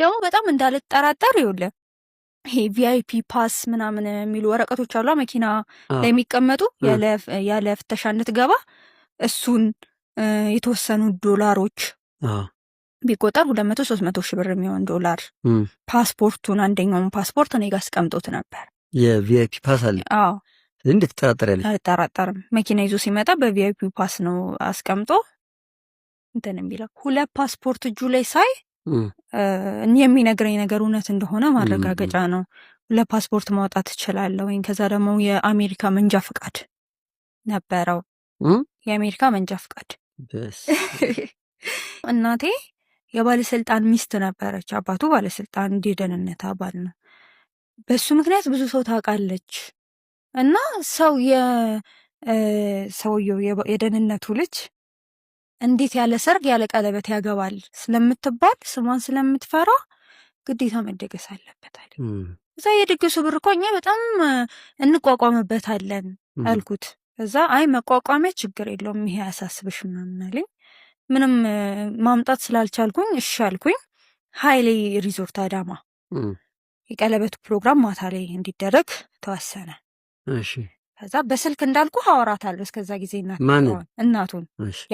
ደግሞ በጣም እንዳልጠራጠር ይኸውልህ ይሄ ቪአይፒ ፓስ ምናምን የሚሉ ወረቀቶች አሉ መኪና ላይ የሚቀመጡ ያለ ፍተሻ እንድትገባ እሱን የተወሰኑ ዶላሮች ቢቆጠር 200-300 ሺህ ብር የሚሆን ዶላር ፓስፖርቱን አንደኛውን ፓስፖርት እኔ ጋር አስቀምጦት ነበር። የቪአይፒ ፓስ አለ። አዎ እንዴት ትጠራጠሪያለሽ? አልጠራጠርም። መኪና ይዞ ሲመጣ በቪአይፒ ፓስ ነው አስቀምጦ እንትን የሚለው 2 ፓስፖርት እጁ ላይ ሳይ የሚነግረኝ ነገር እውነት እንደሆነ ማረጋገጫ ነው። 2 ፓስፖርት ማውጣት እችላለሁ ወይ? ከዛ ደግሞ የአሜሪካ መንጃ ፍቃድ ነበረው። የአሜሪካ መንጃ ፍቃድ እናቴ የባለስልጣን ሚስት ነበረች። አባቱ ባለስልጣን የደህንነት አባል ነው። በሱ ምክንያት ብዙ ሰው ታውቃለች። እና ሰውየው የደህንነቱ ልጅ እንዴት ያለ ሰርግ ያለ ቀለበት ያገባል ስለምትባል ስሟን ስለምትፈራ ግዴታ መደገስ አለበታል። እዛ የድግሱ ብር እኮ እኛ በጣም እንቋቋምበታለን አልኩት። እዛ አይ መቋቋሚያ ችግር የለውም ይሄ አያሳስብሽ ምናምን አለኝ። ምንም ማምጣት ስላልቻልኩኝ እሺ አልኩኝ። ሀይሌ ሪዞርት አዳማ የቀለበቱ ፕሮግራም ማታ ላይ እንዲደረግ ተወሰነ። እሺ ከዛ በስልክ እንዳልኩ አወራታለሁ። እስከዛ ጊዜ እናቱን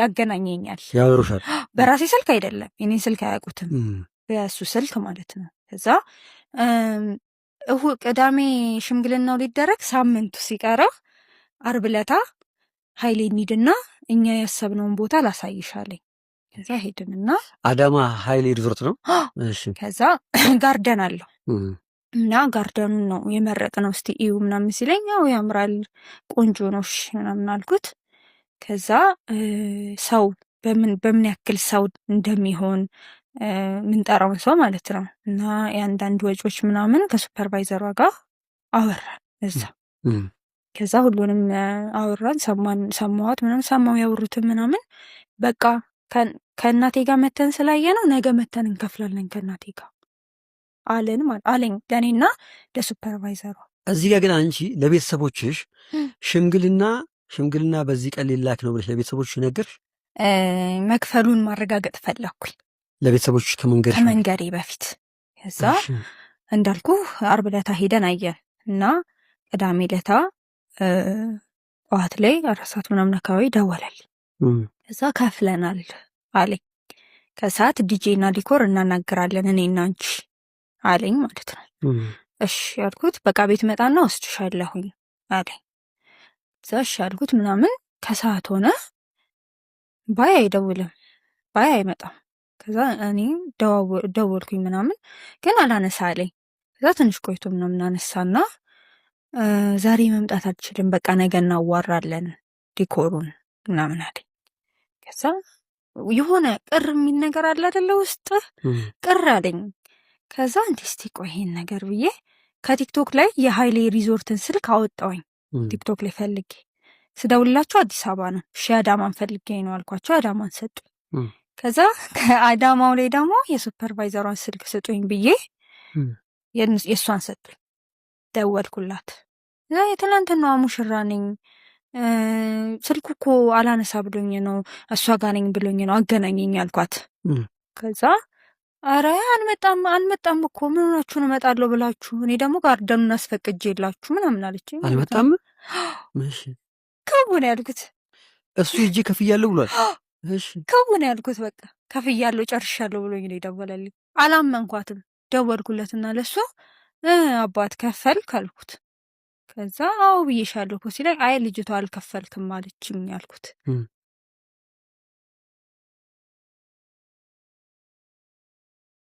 ያገናኘኛል። ያወሩሻል? በራሴ ስልክ አይደለም፣ የኔን ስልክ አያውቁትም፣ በሱ ስልክ ማለት ነው። ከዛ ቅዳሜ ሽምግልናው ሊደረግ ሳምንቱ ሲቀረው አርብ ዕለት ሀይሌ እንሂድና እኛ ያሰብነውን ቦታ ላሳይሻለኝ። ከዛ ሄድንና አዳማ ሀይሌ ሪዞርት ነው። እሺ ከዛ ጋርደን አለው እና ጋርደኑን ነው የመረጥነው። እስቲ እዩ ምናምን ሲለኝ ያው ያምራል ቆንጆ ነው እሺ ምናምን አልኩት። ከዛ ሰው በምን ያክል ሰው እንደሚሆን ምንጠራውን ሰው ማለት ነው እና የአንዳንድ ወጪዎች ምናምን ከሱፐርቫይዘሯ ጋር አወራን እዛ። ከዛ ሁሉንም አወራን፣ ሰማዋት ምናምን ሰማው ያወሩትን ምናምን በቃ ከእናቴ ጋር መተን ስላየ ነው ነገ መተን እንከፍላለን ከእናቴ ጋር አለኝ ለእኔና ለሱፐርቫይዘሯ። እዚህ ጋር ግን አንቺ ለቤተሰቦችሽ ሽምግልና በዚህ ቀን ሊላክ ነው ብለሽ ለቤተሰቦችሽ ነገርሽ? መክፈሉን ማረጋገጥ ፈለኩኝ ለቤተሰቦችሽ ከመንገዴ በፊት። ከዛ እንዳልኩ አርብ ዕለት ሄደን አየን እና ቅዳሜ ዕለት ጠዋት ላይ 4 ሰዓት ምናምን አካባቢ ደወለልኝ። ከዛ ከፍለናል አለኝ። ከሰዓት ዲጄ እና ዲኮር እናናገራለን እኔና አንቺ አለኝ ማለት ነው። እሺ ያልኩት በቃ ቤት መጣና ወስድሻለሁኝ አለኝ። እዛ እሺ ያልኩት ምናምን ከሰዓት ሆነ። ባይ አይደውልም፣ ባይ አይመጣም። ከዛ እኔ ደወልኩኝ ምናምን ግን አላነሳ አለኝ። ከዛ ትንሽ ቆይቶ ምናምን አነሳና ዛሬ መምጣት አልችልም በቃ ነገ እናዋራለን ዲኮሩን ምናምን አለኝ። ከዛ የሆነ ቅር የሚል ነገር አለ አይደለ ውስጥ ቅር አለኝ። ከዛ እስቲ ቆይ ይሄን ነገር ብዬ ከቲክቶክ ላይ የሀይሌ ሪዞርትን ስልክ አወጣውኝ። ቲክቶክ ላይ ፈልጌ ስደውላቸው አዲስ አበባ ነው። እሺ አዳማን ፈልጌ ነው አልኳቸው፣ አዳማን ሰጡ። ከዛ ከአዳማው ላይ ደግሞ የሱፐርቫይዘሯን ስልክ ስጡኝ ብዬ የእሷን ሰጡኝ። ደወልኩላት። የትናንትናዋ ሙሽራ ነኝ ስልኩ እኮ አላነሳ ብሎኝ ነው እሷ ጋር ነኝ ብሎኝ ነው አገናኘኝ አልኳት። ከዛ አረ አልመጣም እኮ ምን ሆናችሁ ነው እመጣለሁ ብላችሁ እኔ ደግሞ ጋርደኑን አስፈቅጄ የላችሁ ምናምን አለችኝ። አልመጣም እሺ ከቡን ያልኩት እሱ ሂጂ ከፍያለሁ ብሏል። እሺ ከቡን ያልኩት በቃ ከፍያለሁ ጨርሻለሁ ብሎኝ ነው የደወለልኝ። አላመንኳትም። ደወልኩለትና ለሱ አባት ከፈልክ አልኩት። ከዛ አዎ ብዬሻለሁ እኮ ሲለኝ አይ ልጅቷ አልከፈልክም አለችኝ አልኩት።